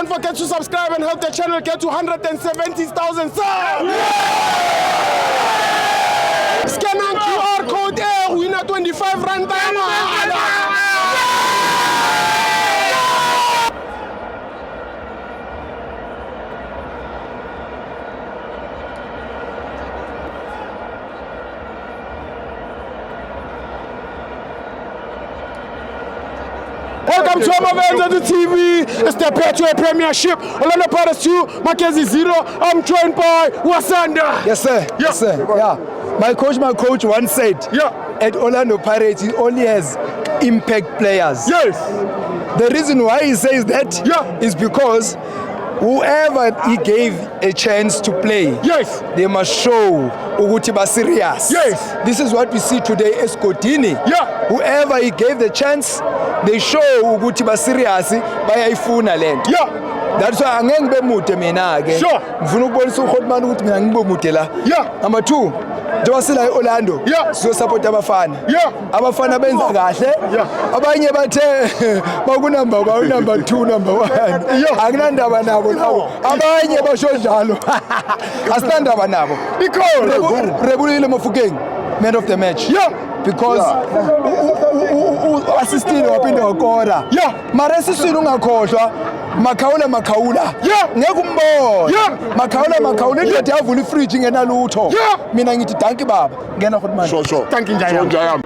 don't forget to subscribe and help the channel get to 170,000 subs. Scan on QR code there, winner 25 rand. Welcome to Amavenza to TV. It's the Petro Premiership. Orlando Pirates 2, Mackenzie 0. I'm joined by Wasanda. Yes, sir. Yeah. Yes, sir. Yeah. My coach once said, at Orlando Pirates, he only has impact players. Yes. The reason why he says that is because whoever he gave a chance to play, they must show ukuthi ba serious. Yes. This is what we see today as Godini. Whoever he gave the chance, they show ukuthi ba serious bayayifuna lento. That's why angeke ngibe mude mina ke. Ngifuna ukubonisa uHotman ukuthi mina ngibe mude la. Number 2, njengoba sila eOrlando, siyosupport abafana. Abafana benza kahle. Abanye bathe bakunumber 1, number 2, number 1. Akunandaba nabo lawo. Abanye basho njalo. Asinandaba nabo. Because Rebulile Mofokeng, man of the match. Because assistant waphinda wakora. Mara siswini ungakhohlwa Makaula. Ngeke umbone. Makaula into yavula ifridge ngenalutho. Mina ngithi danki baba. Ngena Hotman. Sure. Thank you njaya.